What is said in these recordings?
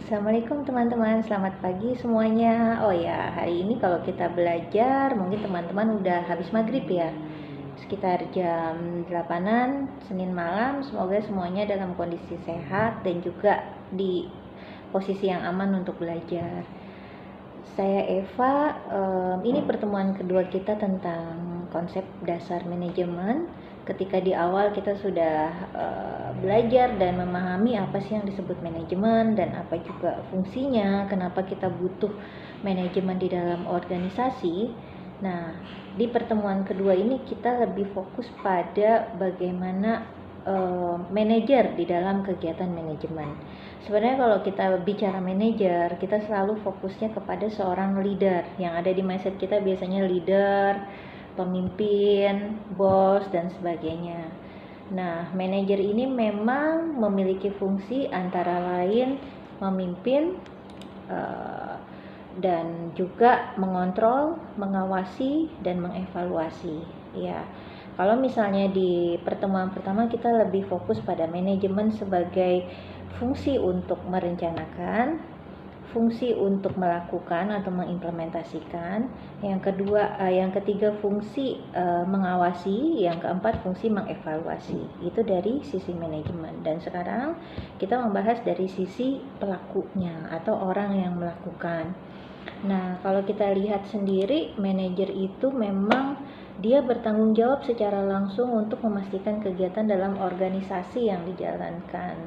Assalamualaikum teman-teman, selamat pagi semuanya. Oh ya, hari ini kalau kita belajar, mungkin teman-teman udah habis maghrib ya. Sekitar jam 8-an, Senin malam. Semoga semuanya dalam kondisi sehat dan juga di posisi yang aman untuk belajar. Saya Eva, ini pertemuan kedua kita tentang konsep dasar manajemen. Ketika di awal kita sudah belajar dan memahami apa sih yang disebut manajemen dan apa juga fungsinya, kenapa kita butuh manajemen di dalam organisasi. Nah, di pertemuan kedua ini kita lebih fokus pada bagaimana manajer di dalam kegiatan manajemen. Sebenarnya kalau kita bicara manajer, kita selalu fokusnya kepada seorang leader. Yang ada di mindset kita biasanya leader, pemimpin, bos, dan sebagainya. Nah, manajer ini memang memiliki fungsi antara lain memimpin dan juga mengontrol, mengawasi, dan mengevaluasi. Ya, kalau misalnya di pertemuan pertama kita lebih fokus pada manajemen sebagai fungsi untuk merencanakan, fungsi untuk melakukan atau mengimplementasikan, yang ketiga fungsi mengawasi, yang keempat fungsi mengevaluasi. Itu dari sisi manajemen. Dan sekarang kita membahas dari sisi pelakunya atau orang yang melakukan. Nah, kalau kita lihat sendiri, manajer itu memang dia bertanggung jawab secara langsung untuk memastikan kegiatan dalam organisasi yang dijalankan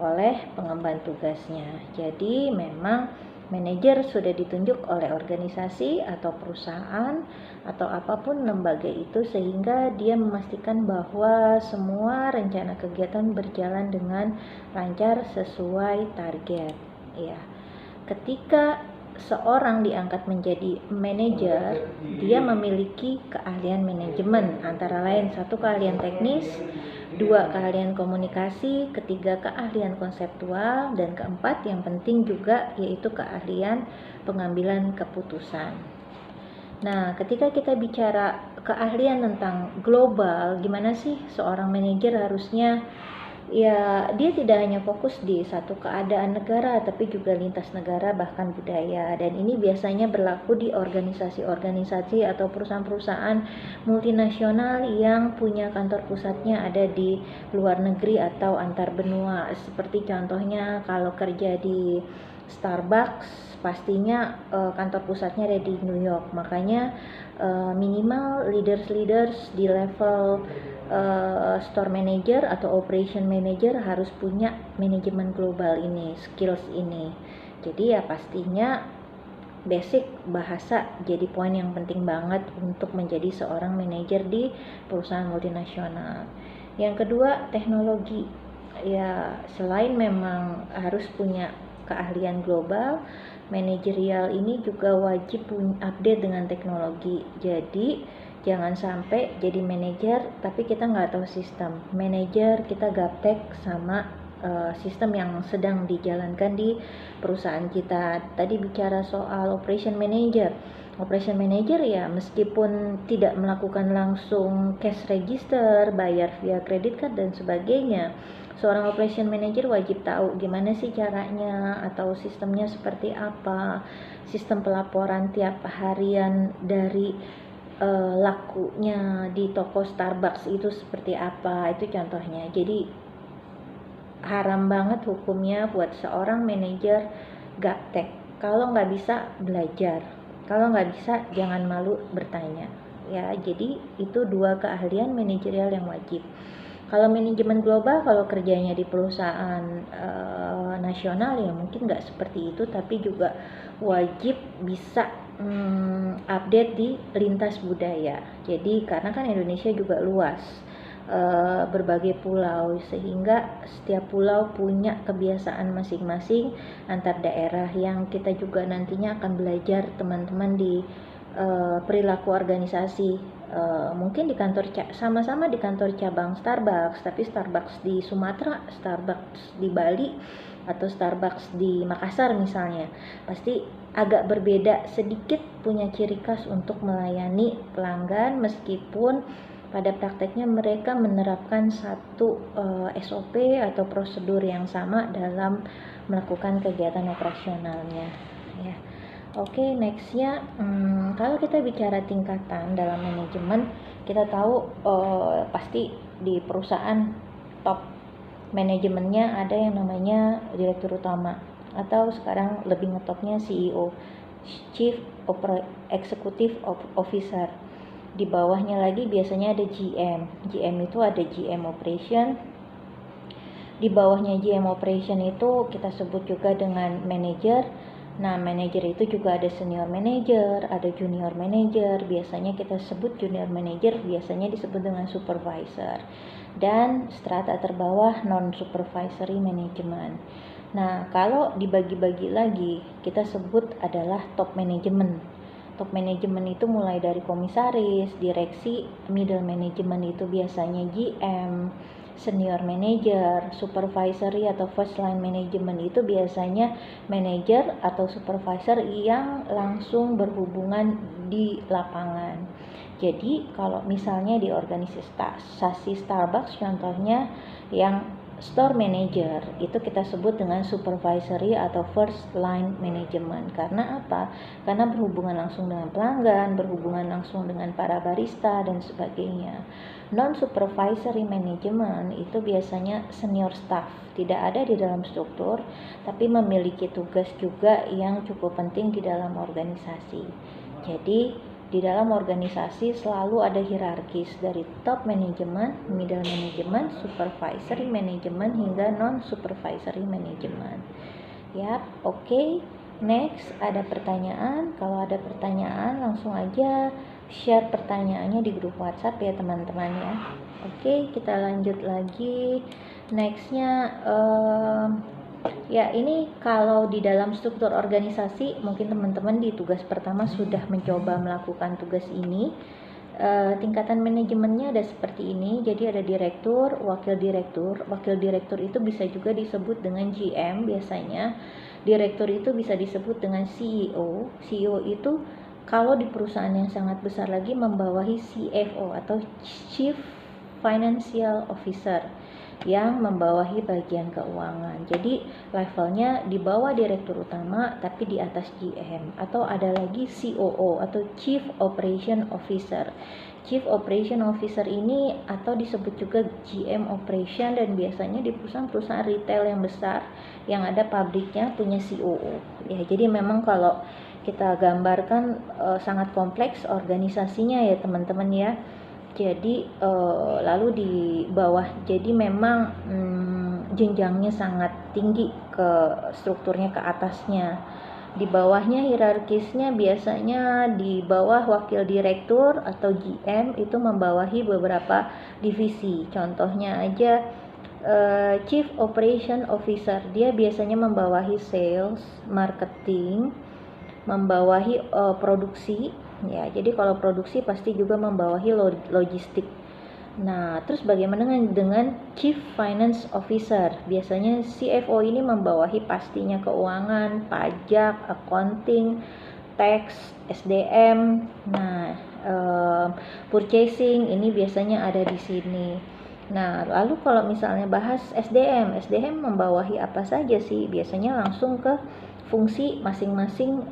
oleh pengemban tugasnya. Jadi memang manajer sudah ditunjuk oleh organisasi atau perusahaan atau apapun lembaga itu sehingga dia memastikan bahwa semua rencana kegiatan berjalan dengan lancar sesuai target. Ya. Ketika seorang diangkat menjadi manajer, dia memiliki keahlian manajemen, antara lain satu keahlian teknis, dua keahlian komunikasi, ketiga keahlian konseptual, dan keempat yang penting juga yaitu keahlian pengambilan keputusan. Nah, ketika kita bicara keahlian tentang global, gimana sih seorang manajer harusnya, ya dia tidak hanya fokus di satu keadaan negara tapi juga lintas negara bahkan budaya, dan ini biasanya berlaku di organisasi-organisasi atau perusahaan-perusahaan multinasional yang punya kantor pusatnya ada di luar negeri atau antar benua. Seperti contohnya kalau kerja di Starbucks pastinya kantor pusatnya ada di New York, makanya minimal leaders di level store manager atau operation manager harus punya manajemen global ini, skills ini. Jadi ya pastinya basic bahasa jadi poin yang penting banget untuk menjadi seorang manajer di perusahaan multinasional. Yang kedua, teknologi. Ya, selain memang harus punya keahlian global, manajerial ini juga wajib update dengan teknologi. Jadi jangan sampai jadi manajer tapi kita nggak tahu sistem. Manajer kita gaptek sama sistem yang sedang dijalankan di perusahaan kita. Tadi bicara soal operation manager. Operation manager ya meskipun tidak melakukan langsung cash register, bayar via credit card dan sebagainya, seorang operation manager wajib tahu gimana sih caranya atau sistemnya seperti apa, sistem pelaporan tiap harian dari lakunya di toko Starbucks itu seperti apa, itu contohnya. Jadi haram banget hukumnya buat seorang manajer gaptek. Kalau nggak bisa belajar, kalau nggak bisa jangan malu bertanya. Ya, jadi itu dua keahlian manajerial yang wajib. Kalau manajemen global, kalau kerjanya di perusahaan nasional ya mungkin nggak seperti itu, tapi juga wajib bisa update di lintas budaya. Jadi karena kan Indonesia juga luas, berbagai pulau, sehingga setiap pulau punya kebiasaan masing-masing antar daerah yang kita juga nantinya akan belajar teman-teman di perilaku organisasi. Mungkin di kantor sama-sama di kantor cabang Starbucks, tapi Starbucks di Sumatera, Starbucks di Bali, atau Starbucks di Makassar misalnya, pasti agak berbeda sedikit, punya ciri khas untuk melayani pelanggan meskipun Pada prakteknya mereka menerapkan satu SOP atau prosedur yang sama dalam melakukan kegiatan operasionalnya, ya. Oke, nextnya, kalau kita bicara tingkatan dalam manajemen, kita tahu pasti di perusahaan top manajemennya ada yang namanya direktur utama, atau sekarang lebih ngetopnya CEO, Chief Executive Officer. Di bawahnya lagi biasanya ada GM. GM itu ada GM Operation. Di bawahnya GM Operation itu kita sebut juga dengan manager. Nah, manager itu juga ada senior manager, ada junior manager. Biasanya kita sebut junior manager, biasanya disebut dengan supervisor. Dan strata terbawah non supervisory management. Nah, kalau dibagi-bagi lagi, kita sebut adalah top management. Top management itu mulai dari komisaris, direksi, middle management itu biasanya GM, senior manager, supervisory atau first line management itu biasanya manager atau supervisor yang langsung berhubungan di lapangan. Jadi kalau misalnya di organisasi Starbucks contohnya yang store manager itu kita sebut dengan supervisory atau first line management. Karena apa? Karena berhubungan langsung dengan pelanggan, berhubungan langsung dengan para barista dan sebagainya. Non supervisory management itu biasanya senior staff, tidak ada di dalam struktur tapi memiliki tugas juga yang cukup penting di dalam organisasi. Jadi di dalam organisasi selalu ada hierarkis dari top management, middle management, supervisory management hingga non supervisory management. Yap, oke. Next, ada pertanyaan? Kalau ada pertanyaan langsung aja share pertanyaannya di grup WhatsApp ya teman-teman ya. Oke, kita lanjut lagi. Nextnya ya, ini kalau di dalam struktur organisasi mungkin teman-teman di tugas pertama sudah mencoba melakukan tugas ini. Tingkatan manajemennya ada seperti ini. Jadi ada direktur, wakil direktur. Wakil direktur itu bisa juga disebut dengan GM biasanya. Direktur itu bisa disebut dengan CEO. CEO itu kalau di perusahaan yang sangat besar lagi membawahi CFO atau Chief Financial Officer yang membawahi bagian keuangan. Jadi levelnya di bawah direktur utama tapi di atas GM. Atau ada lagi COO atau Chief Operation Officer. Chief Operation Officer ini atau disebut juga GM Operation, dan biasanya di perusahaan-perusahaan retail yang besar yang ada pabriknya punya COO. Ya, jadi memang kalau kita gambarkan sangat kompleks organisasinya ya teman-teman ya. Jadi lalu di bawah, jadi memang jenjangnya sangat tinggi ke strukturnya ke atasnya. Di bawahnya hierarkisnya biasanya di bawah wakil direktur atau GM itu membawahi beberapa divisi. Contohnya aja Chief Operation Officer, dia biasanya membawahi sales, marketing, membawahi produksi. Ya, jadi kalau produksi pasti juga membawahi logistik. Nah, terus bagaimana dengan Chief Finance Officer? Biasanya CFO ini membawahi pastinya keuangan, pajak, accounting, tax, SDM. Nah, purchasing ini biasanya ada di sini. Nah, lalu kalau misalnya bahas SDM membawahi apa saja sih? Biasanya langsung ke fungsi masing-masing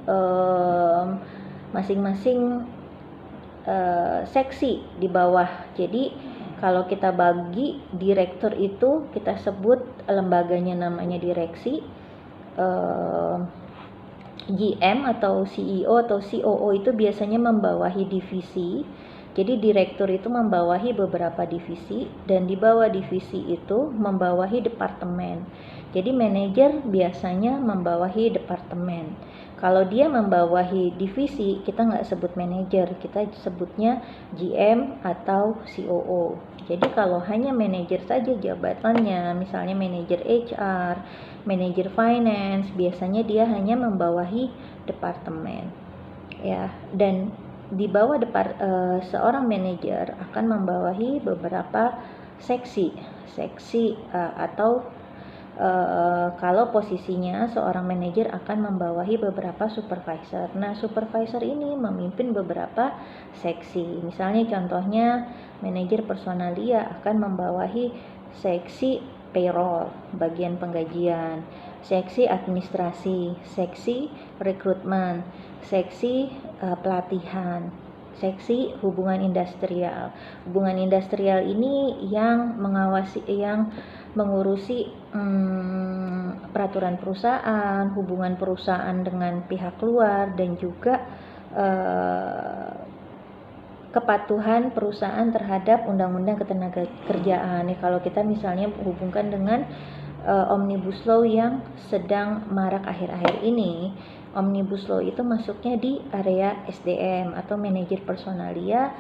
seksi di bawah. Jadi kalau kita bagi direktur itu kita sebut lembaganya namanya direksi. GM atau CEO atau COO itu biasanya membawahi divisi. Jadi direktur itu membawahi beberapa divisi, dan di bawah divisi itu membawahi departemen. Jadi manajer biasanya membawahi departemen. Kalau dia membawahi divisi, kita nggak sebut manajer, kita sebutnya GM atau COO. Jadi kalau hanya manajer saja jabatannya, misalnya manajer HR, manajer finance, biasanya dia hanya membawahi departemen. Ya, dan di bawah seorang manajer akan membawahi beberapa seksi atau kalau posisinya seorang manajer akan membawahi beberapa supervisor. Nah, supervisor ini memimpin beberapa seksi. Misalnya contohnya manajer personalia akan membawahi seksi payroll, bagian penggajian, seksi administrasi, seksi rekrutmen, seksi pelatihan, seksi hubungan industrial. Hubungan industrial ini yang mengurusi peraturan perusahaan, hubungan perusahaan dengan pihak luar, dan juga kepatuhan perusahaan terhadap undang-undang ketenagakerjaan. Kalau kita misalnya hubungkan dengan Omnibus Law yang sedang marak akhir-akhir ini, Omnibus Law itu masuknya di area SDM atau manajer personalia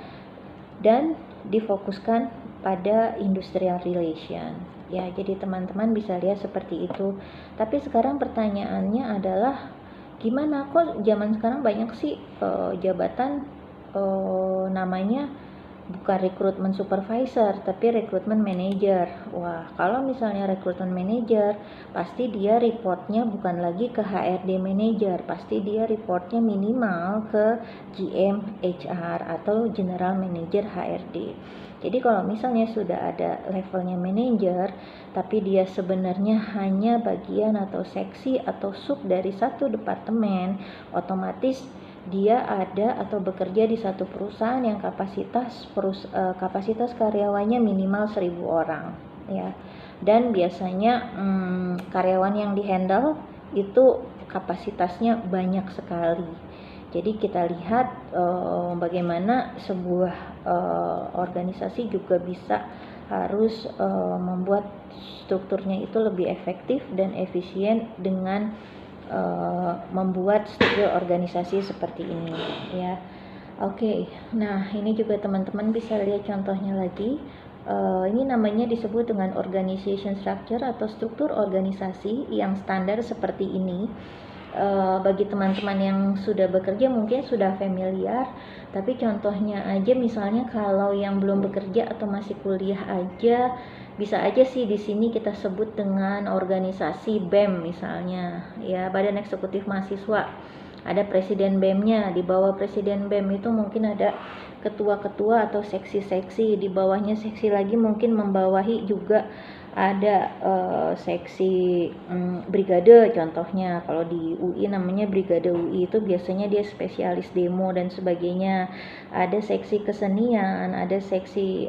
dan difokuskan pada industrial relation. Ya, jadi teman-teman bisa lihat seperti itu. Tapi sekarang pertanyaannya adalah gimana kok zaman sekarang banyak sih jabatan namanya bukan rekrutmen supervisor tapi rekrutmen manager. Wah, kalau misalnya rekrutmen manager pasti dia reportnya bukan lagi ke HRD manager, pasti dia reportnya minimal ke GM HR atau General Manager HRD. Jadi kalau misalnya sudah ada levelnya manager tapi dia sebenarnya hanya bagian atau seksi atau sub dari satu departemen, otomatis dia ada atau bekerja di satu perusahaan yang kapasitas karyawannya minimal 1.000 orang, ya. Dan biasanya karyawan yang dihandle itu kapasitasnya banyak sekali. Jadi kita lihat bagaimana sebuah organisasi juga bisa harus membuat strukturnya itu lebih efektif dan efisien dengan membuat struktur organisasi seperti ini, ya. Oke, nah ini juga teman-teman bisa lihat contohnya lagi. Ini namanya disebut dengan organization structure atau struktur organisasi yang standar seperti ini. Bagi teman-teman yang sudah bekerja mungkin sudah familiar, tapi contohnya aja misalnya kalau yang belum bekerja atau masih kuliah aja, bisa aja sih di sini kita sebut dengan organisasi BEM misalnya, ya, Badan Eksekutif Mahasiswa. Ada presiden BEM-nya, di bawah presiden BEM itu mungkin ada ketua-ketua atau seksi-seksi, di bawahnya seksi lagi mungkin membawahi juga ada seksi brigade contohnya. Kalau di UI namanya brigade UI, itu biasanya dia spesialis demo dan sebagainya. Ada seksi kesenian, ada seksi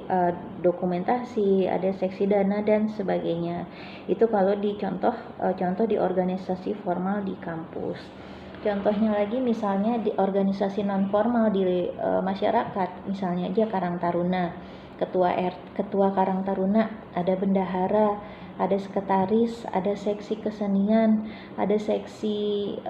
dokumentasi, ada seksi dana dan sebagainya. Itu kalau di contoh di organisasi formal di kampus. Contohnya lagi misalnya di organisasi non formal di masyarakat, misalnya aja Karang Taruna. Ketua Karang Taruna, ada bendahara, ada sekretaris, ada seksi kesenian, ada seksi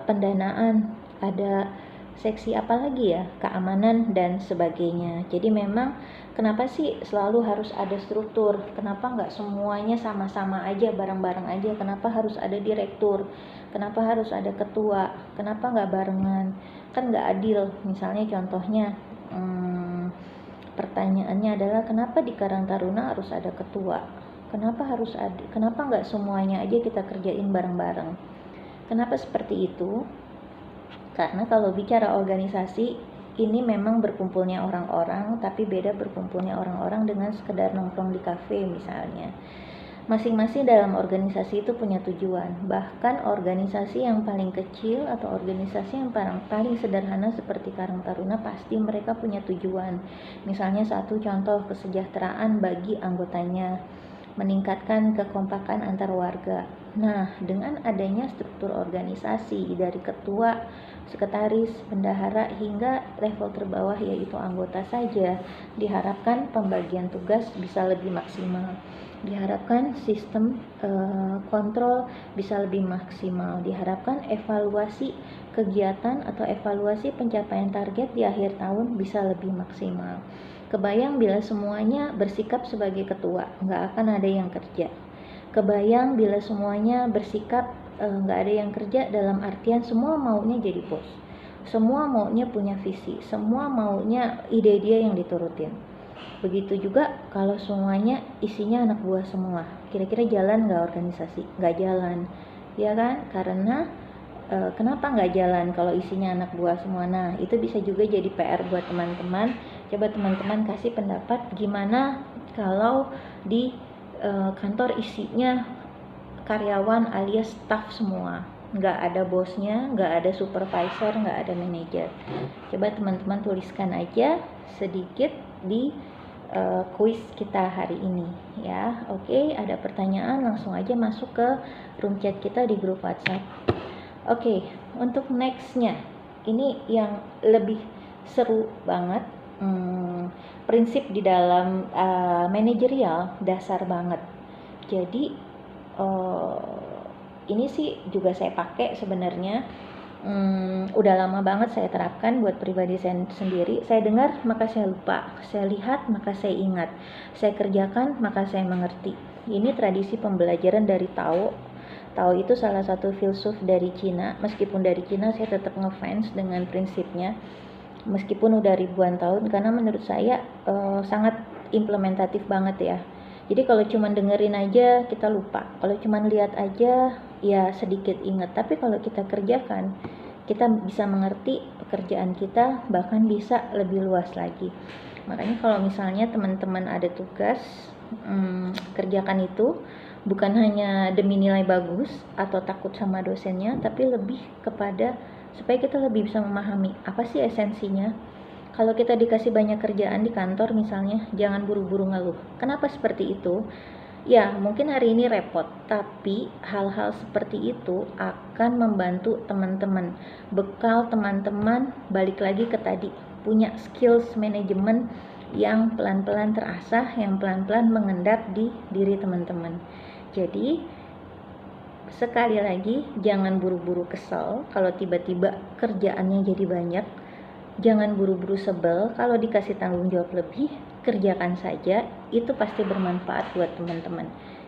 pendanaan, ada seksi apa lagi ya, keamanan dan sebagainya. Jadi memang kenapa sih selalu harus ada struktur? Kenapa nggak semuanya sama-sama aja, bareng-bareng aja? Kenapa harus ada direktur? Kenapa harus ada ketua? Kenapa nggak barengan? Kan nggak adil. Misalnya contohnya pertanyaannya adalah kenapa di Karang Taruna harus ada ketua? Kenapa nggak semuanya aja kita kerjain bareng-bareng? Kenapa seperti itu? Karena kalau bicara organisasi, ini memang berkumpulnya orang-orang, tapi beda berkumpulnya orang-orang dengan sekedar nongkrong di kafe misalnya. Masing-masing dalam organisasi itu punya tujuan. Bahkan organisasi yang paling kecil atau organisasi yang paling sederhana seperti Karang Taruna pasti mereka punya tujuan. Misalnya satu contoh kesejahteraan bagi anggotanya, meningkatkan kekompakan antar warga. Nah, dengan adanya struktur organisasi dari ketua, sekretaris, bendahara hingga level terbawah yaitu anggota saja, diharapkan pembagian tugas bisa lebih maksimal. Diharapkan sistem kontrol bisa lebih maksimal. Diharapkan evaluasi kegiatan atau evaluasi pencapaian target di akhir tahun bisa lebih maksimal. Kebayang bila semuanya bersikap sebagai ketua, nggak akan ada yang kerja. Kebayang bila semuanya bersikap nggak ada yang kerja dalam artian semua maunya jadi bos. Semua maunya punya visi, semua maunya ide dia yang diturutin. Begitu juga kalau semuanya isinya anak buah semua, kira-kira jalan nggak organisasi? Nggak jalan, ya kan? Karena kenapa nggak jalan kalau isinya anak buah semua? Nah, itu bisa juga jadi PR buat teman-teman. Coba teman-teman kasih pendapat gimana kalau di kantor isinya karyawan alias staff semua, nggak ada bosnya, nggak ada supervisor, nggak ada manajer. Coba teman-teman tuliskan aja sedikit di kuis kita hari ini ya. Oke, ada pertanyaan langsung aja masuk ke room chat kita di grup WhatsApp. Oke, untuk nextnya ini yang lebih seru banget. Prinsip di dalam manajerial dasar banget. Jadi ini sih juga saya pakai sebenarnya. Udah lama banget saya terapkan buat pribadi saya sendiri. Saya dengar maka saya lupa, saya lihat maka saya ingat, saya kerjakan maka saya mengerti. Ini tradisi pembelajaran dari Tao. Tao itu salah satu filsuf dari Cina. Meskipun dari Cina, saya tetap ngefans dengan prinsipnya meskipun udah ribuan tahun, karena menurut saya sangat implementatif banget ya. Jadi kalau cuma dengerin aja kita lupa, kalau cuma lihat aja ya sedikit ingat, tapi kalau kita kerjakan kita bisa mengerti pekerjaan kita, bahkan bisa lebih luas lagi. Makanya kalau misalnya teman-teman ada tugas, kerjakan itu bukan hanya demi nilai bagus atau takut sama dosennya, tapi lebih kepada supaya kita lebih bisa memahami apa sih esensinya. Kalau kita dikasih banyak kerjaan di kantor misalnya, jangan buru-buru ngeluh. Kenapa seperti itu? Ya, mungkin hari ini repot, tapi hal-hal seperti itu akan membantu teman-teman. Bekal teman-teman balik lagi ke tadi, punya skills manajemen yang pelan-pelan terasah, yang pelan-pelan mengendap di diri teman-teman. Jadi, sekali lagi, jangan buru-buru kesel kalau tiba-tiba kerjaannya jadi banyak. Jangan buru-buru sebel kalau dikasih tanggung jawab lebih, kerjakan saja, itu pasti bermanfaat buat teman-teman.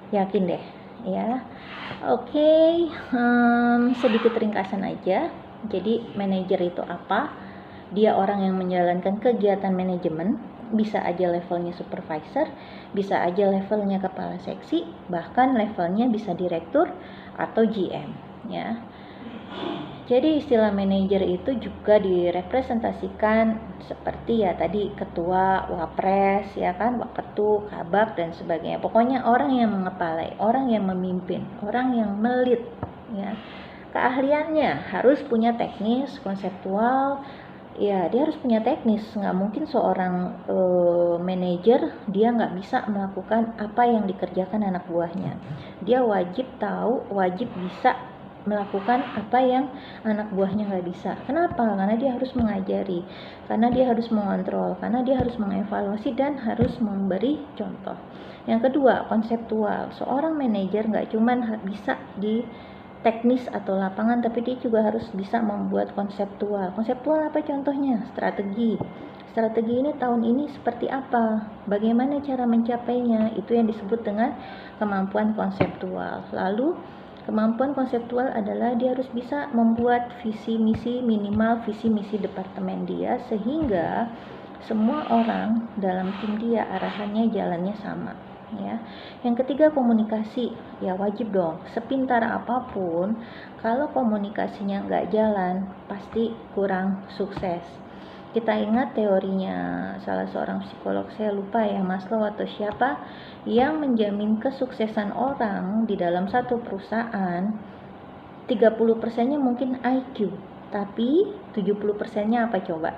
Yakin deh, ya. Oke, sedikit ringkasan aja. Jadi manajer itu apa? Dia orang yang menjalankan kegiatan manajemen, bisa aja levelnya supervisor, bisa aja levelnya kepala seksi, bahkan levelnya bisa direktur atau GM, ya. Jadi istilah manajer itu juga direpresentasikan seperti ya tadi ketua, wapres, ya kan, waketu, kabak dan sebagainya. Pokoknya orang yang mengepalai, orang yang memimpin, orang yang melit, ya. Keahliannya harus punya teknis, konseptual. Ya, dia harus punya teknis. Nggak mungkin seorang manajer dia nggak bisa melakukan apa yang dikerjakan anak buahnya. Dia wajib tahu, wajib bisa melakukan apa yang anak buahnya nggak bisa. Kenapa? Karena dia harus mengajari, karena dia harus mengontrol, karena dia harus mengevaluasi dan harus memberi contoh. Yang kedua, konseptual. Seorang manajer nggak cuma bisa di teknis atau lapangan, tapi dia juga harus bisa membuat konseptual. Konseptual apa contohnya? Strategi. Strategi ini tahun ini seperti apa? Bagaimana cara mencapainya? Itu yang disebut dengan kemampuan konseptual. Lalu kemampuan konseptual adalah dia harus bisa membuat visi misi, minimal visi misi departemen dia, sehingga semua orang dalam tim dia arahannya jalannya sama, ya. Yang ketiga, komunikasi. Ya wajib dong, sepintar apapun kalau komunikasinya nggak jalan pasti kurang sukses. Kita ingat teorinya salah seorang psikolog, saya lupa ya, Maslow atau siapa, yang menjamin kesuksesan orang di dalam satu perusahaan 30%-nya mungkin IQ, tapi 70%-nya apa coba?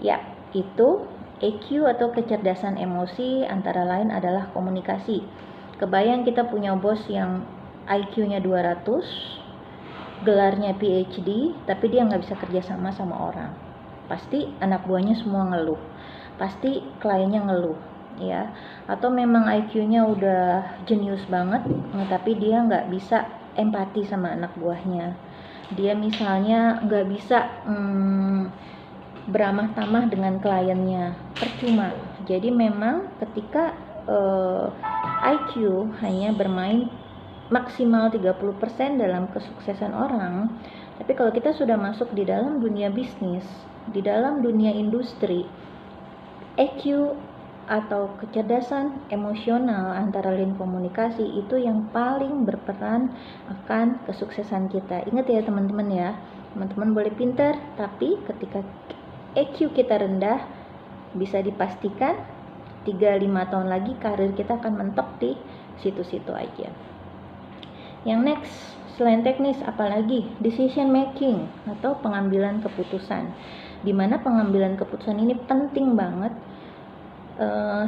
Ya, itu EQ atau kecerdasan emosi, antara lain adalah komunikasi. Kebayang kita punya bos yang IQ-nya 200, gelarnya PhD, tapi dia nggak bisa kerja sama orang. Pasti anak buahnya semua ngeluh, pasti kliennya ngeluh, ya. Atau memang IQ-nya udah jenius banget, tapi dia nggak bisa empati sama anak buahnya. Dia misalnya nggak bisa beramah tamah dengan kliennya, percuma. Jadi memang ketika IQ hanya bermain maksimal 30% dalam kesuksesan orang, tapi kalau kita sudah masuk di dalam dunia bisnis, di dalam dunia industri, EQ atau kecerdasan emosional antara lain komunikasi itu yang paling berperan akan kesuksesan kita. Ingat ya teman-teman ya, teman-teman boleh pintar, tapi ketika EQ kita rendah, bisa dipastikan 3-5 tahun lagi karir kita akan mentok di situ-situ aja. Yang next, selain teknis apalagi decision making atau pengambilan keputusan, dimana pengambilan keputusan ini penting banget.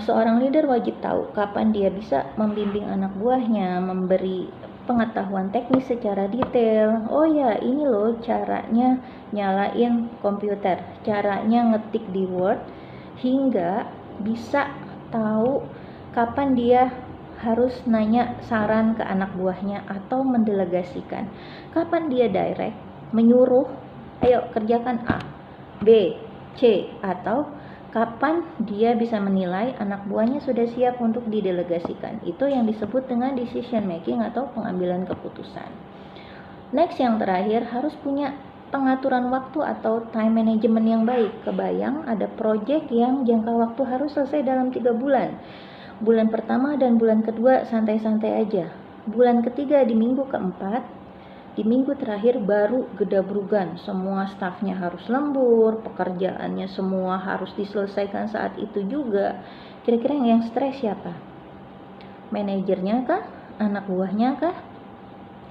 Seorang leader wajib tahu kapan dia bisa membimbing anak buahnya, memberi pengetahuan teknis secara detail. Oh ya, ini loh caranya nyalain komputer, caranya ngetik di Word, hingga bisa tahu kapan dia harus nanya saran ke anak buahnya atau mendelegasikan. Kapan dia direct, menyuruh, ayo kerjakan A, B, C, atau kapan dia bisa menilai anak buahnya sudah siap untuk didelegasikan. Itu yang disebut dengan decision making atau pengambilan keputusan. Next, yang terakhir, harus punya pengaturan waktu atau time management yang baik. Kebayang ada project yang jangka waktu harus selesai dalam 3 bulan. Bulan pertama dan bulan kedua santai-santai aja. Bulan ketiga di minggu keempat, di minggu terakhir baru gedabrugan. Semua stafnya harus lembur, pekerjaannya semua harus diselesaikan saat itu juga. Kira-kira yang stres siapa? Manajernya kah? Anak buahnya kah?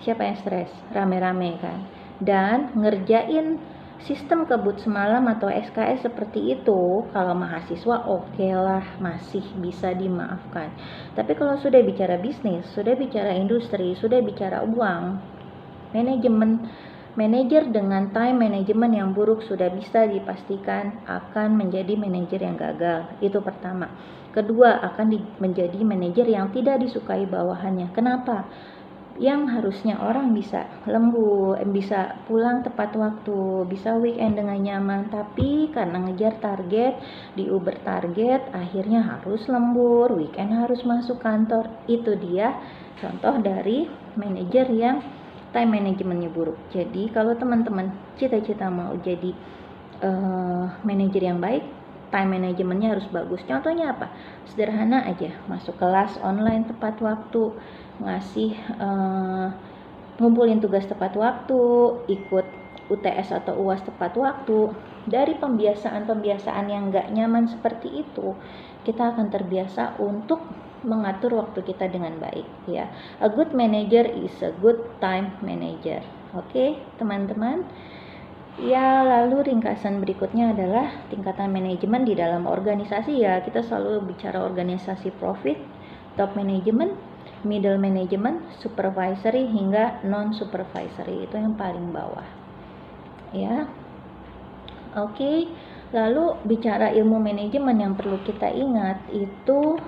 Siapa yang stres? Rame-rame kan? Dan ngerjain sistem kebut semalam atau SKS seperti itu, kalau mahasiswa oke lah, masih bisa dimaafkan. Tapi kalau sudah bicara bisnis, sudah bicara industri, sudah bicara uang, manajer dengan time management yang buruk sudah bisa dipastikan akan menjadi manajer yang gagal. Itu pertama. Kedua, akan menjadi manajer yang tidak disukai bawahannya. Kenapa? Yang harusnya orang bisa lembur, bisa pulang tepat waktu, bisa weekend dengan nyaman, tapi karena ngejar target, diuber target, akhirnya harus lembur, weekend harus masuk kantor. Itu dia contoh dari manajer yang time manajemennya buruk. Jadi kalau teman-teman cita-cita mau jadi manajer yang baik, time manajemennya harus bagus. Contohnya apa? Sederhana aja, masuk kelas online tepat waktu, ngasih ngumpulin tugas tepat waktu, ikut UTS atau UAS tepat waktu. Dari pembiasaan-pembiasaan yang gak nyaman seperti itu, kita akan terbiasa untuk mengatur waktu kita dengan baik ya. A good manager is a good time manager. Oke, teman-teman. Ya, lalu ringkasan berikutnya adalah tingkatan manajemen di dalam organisasi ya. Kita selalu bicara organisasi profit, top management, middle management, supervisory hingga non supervisory. Itu yang paling bawah. Ya. Oke. Lalu bicara ilmu manajemen yang perlu kita ingat itu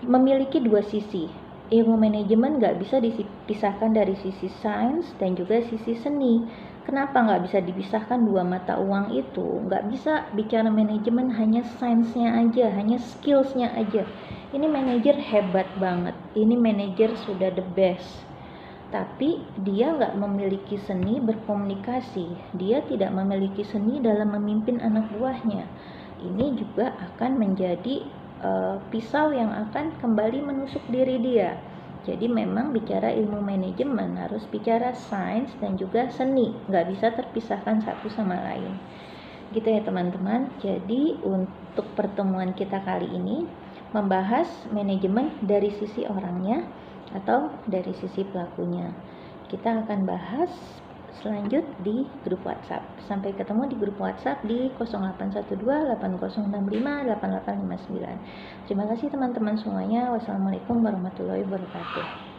memiliki dua sisi. Ilmu manajemen nggak bisa dipisahkan dari sisi sains dan juga sisi seni. Kenapa nggak bisa dipisahkan dua mata uang itu? Nggak bisa bicara manajemen hanya sainsnya aja, hanya skillsnya aja. Ini manajer hebat banget, ini manajer sudah the best. Tapi dia nggak memiliki seni berkomunikasi, dia tidak memiliki seni dalam memimpin anak buahnya. Ini juga akan menjadi pisau yang akan kembali menusuk diri dia. Jadi memang bicara ilmu manajemen harus bicara sains dan juga seni, nggak bisa terpisahkan satu sama lain. Gitu ya teman-teman. Jadi untuk pertemuan kita kali ini membahas manajemen dari sisi orangnya atau dari sisi pelakunya. Kita akan bahas selanjut di grup WhatsApp. Sampai ketemu di grup WhatsApp di 0812-8065-8859. Terima kasih teman-teman semuanya. Wassalamualaikum warahmatullahi wabarakatuh.